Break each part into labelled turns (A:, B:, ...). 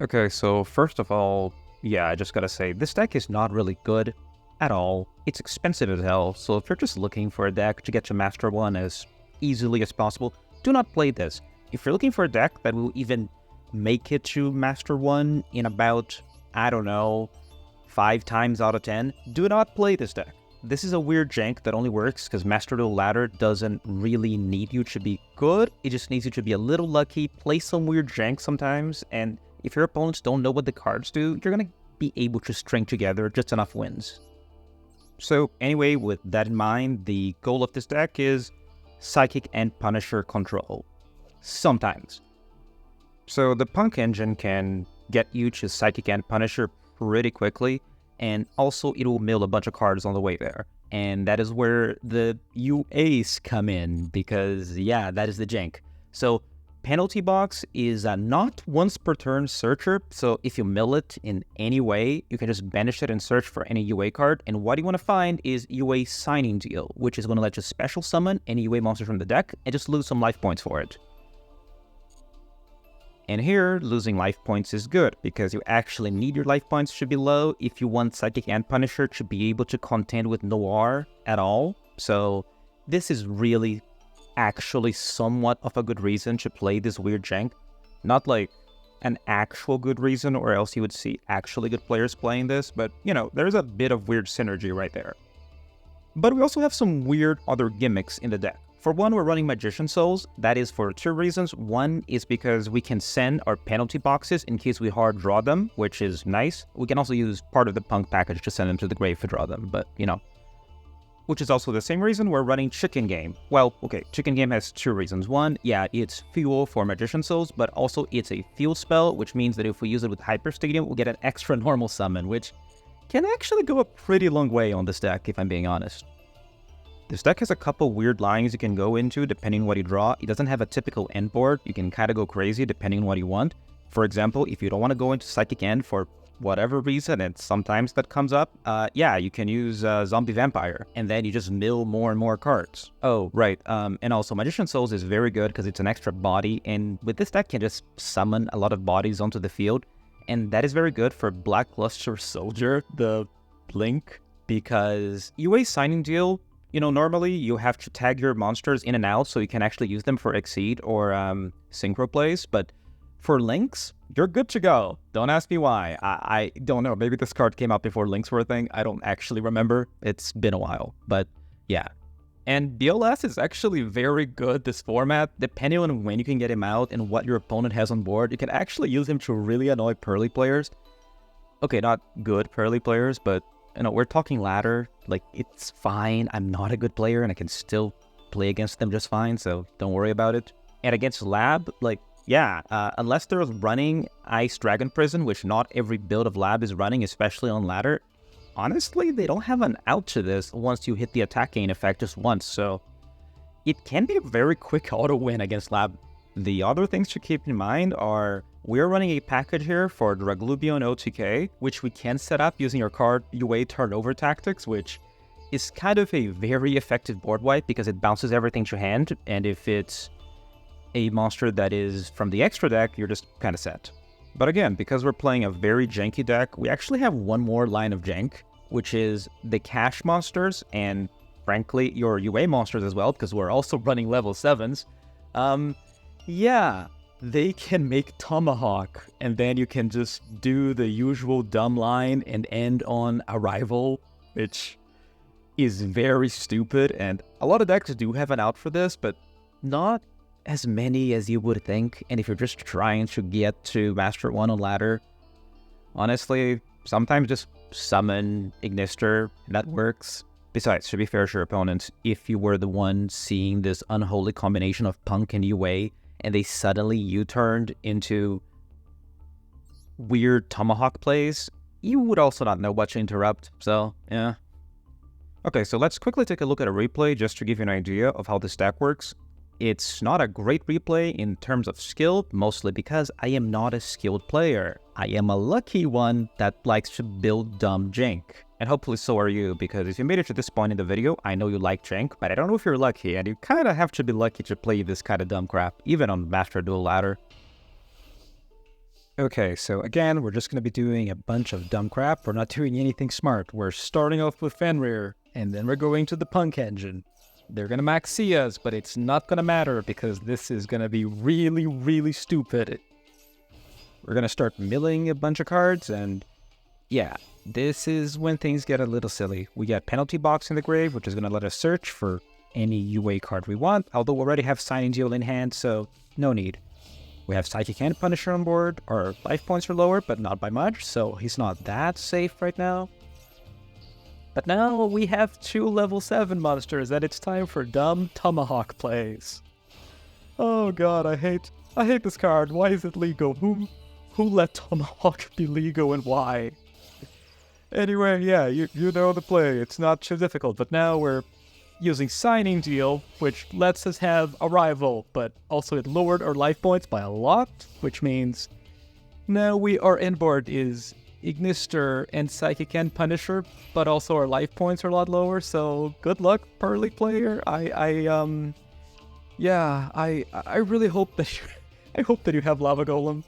A: Okay, so first of all, yeah, I just gotta say, this deck is not really good at all. It's expensive as hell, so if you're just looking for a deck to get to Master 1 as easily as possible, do not play this. If you're looking for a deck that will even make it to Master 1 in about, I don't know, 5 times out of 10, do not play this deck. This is a weird jank that only works because Master Duel Ladder doesn't really need you to be good, it just needs you to be a little lucky, play some weird jank sometimes, and if your opponents don't know what the cards do, you're gonna be able to string together just enough wins. So anyway, with that in mind, the goal of this deck is Psychic and Punisher control. Sometimes. So the Punk engine can get you to Psychic and Punisher pretty quickly, and also it will mill a bunch of cards on the way there. And that is where the UAs come in, because yeah, that is the jank. So Penalty Box is a not once per turn searcher, so if you mill it in any way, you can just banish it and search for any UA card, and what you want to find is UA Signing Deal, which is going to let you special summon any UA monster from the deck and just lose some life points for it. And here, losing life points is good, because you actually need your life points to be low if you want Psychic and Punisher to be able to contend with Noir at all. So this is really actually somewhat of a good reason to play this weird jank. Not like an actual good reason, or else you would see actually good players playing this, but you know, there's a bit of weird synergy right there. But we also have some weird other gimmicks in the deck. For one, we're running Magician Souls. That is for two reasons. One is because we can send our penalty boxes in case we hard draw them, which is nice. We can also use part of the Punk package to send them to the grave to draw them, but you know. Which is also the same reason we're running Chicken Game. Well, okay, Chicken Game has two reasons. One, yeah, it's fuel for Magician Souls, but also it's a fuel spell, which means that if we use it with Hyper Stadium, we'll get an extra normal summon, which can actually go a pretty long way on this deck, if I'm being honest. This deck has a couple weird lines you can go into depending on what you draw. It doesn't have a typical end board. You can kind of go crazy depending on what you want. For example, if you don't want to go into Psychic End for whatever reason, and sometimes that comes up, yeah, you can use Zombie Vampire, and then you just mill more and more cards. Oh, right, and also Magician Souls is very good because it's an extra body, and with this deck you can just summon a lot of bodies onto the field, and that is very good for Blackluster Soldier, the Blink, because UA Signing Deal, you know, normally you have to tag your monsters in and out so you can actually use them for Exceed or Synchro plays, but for Links, you're good to go. Don't ask me why. I don't know. Maybe this card came out before Links were a thing. I don't actually remember. It's been a while, but yeah. And BLS is actually very good, this format. Depending on when you can get him out and what your opponent has on board, you can actually use him to really annoy Pearly players. Okay, not good Pearly players, but you know, we're talking ladder. Like, it's fine. I'm not a good player and I can still play against them just fine, so don't worry about it. And against Lab, like, yeah, unless they're running Ice Dragon Prison, which not every build of Lab is running, especially on ladder, honestly, they don't have an out to this once you hit the attack gain effect just once, so it can be a very quick auto win against Lab. The other things to keep in mind are we're running a package here for Draglubion OTK, which we can set up using our card UA turnover tactics, which is kind of a very effective board wipe because it bounces everything to hand, and if it's a monster that is from the extra deck, you're just kind of set. But again, because we're playing a very janky deck, we actually have one more line of jank, which is the cash monsters, and frankly, your UA monsters as well, because we're also running level 7s. Yeah, they can make Tomahawk, and then you can just do the usual dumb line and end on Arrival, which is very stupid, and a lot of decks do have an out for this, but not as many as you would think. And if you're just trying to get to Master 1 on ladder, honestly, sometimes just summon Ignister, that works. Besides, to be fair to your opponents, if you were the one seeing this unholy combination of Punk and UA, and they suddenly U-turned into weird Tomahawk plays, you would also not know what to interrupt, so yeah. Okay, so let's quickly take a look at a replay just to give you an idea of how this deck works. It's not a great replay in terms of skill, mostly because I am not a skilled player. I am a lucky one that likes to build dumb jank. And hopefully so are you, because if you made it to this point in the video, I know you like jank, but I don't know if you're lucky, and you kinda have to be lucky to play this kinda dumb crap, even on Master Duel Ladder.
B: Okay, so again, we're just going to be doing a bunch of dumb crap. We're not doing anything smart. We're starting off with Fenrir, and then we're going to the Punk engine. They're going to max see us, but it's not going to matter because this is going to be really, really stupid. We're going to start milling a bunch of cards, and yeah, this is when things get a little silly. We got Penalty Box in the grave, which is going to let us search for any UA card we want, although we already have Signing Deal in hand, so no need. We have Psychic and Punisher on board. Our life points are lower, but not by much, so he's not that safe right now. But now we have 2 level 7 monsters, and it's time for dumb Tomahawk plays. Oh god, I hate this card. Why is it legal? Who let Tomahawk be legal and why? Anyway, yeah, you know the play. It's not too difficult, but now we're using Signing Deal, which lets us have Arrival, but also it lowered our life points by a lot, which means now our inboard is Ignister and Psychic and Punisher, but also our life points are a lot lower, so good luck, Pearly player. I really hope that I hope that you have Lava Golem.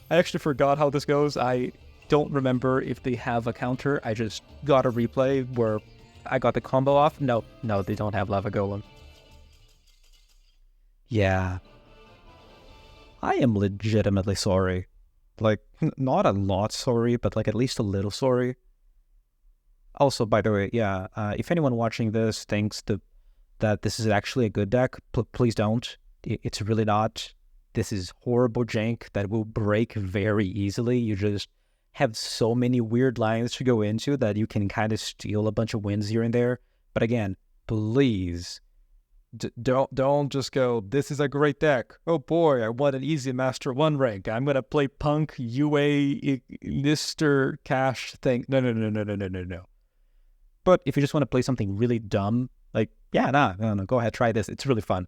B: I actually forgot how this goes. I don't remember if they have a counter. I just got a replay where I got the combo off. No, they don't have Lava Golem. Yeah. I am legitimately sorry. Like, not a lot sorry, but like at least a little sorry. Also, by the way, yeah, if anyone watching this thinks that this is actually a good deck, please don't. It's really not. This is horrible jank that will break very easily. You just have so many weird lines to go into that you can kind of steal a bunch of wins here and there. But again, please don't just go, this is a great deck. Oh boy, I want an easy Master 1 rank. I'm going to play Punk, UA, Mr. Cash thing. No. But if you just want to play something really dumb, like, yeah, no, go ahead, try this. It's really fun.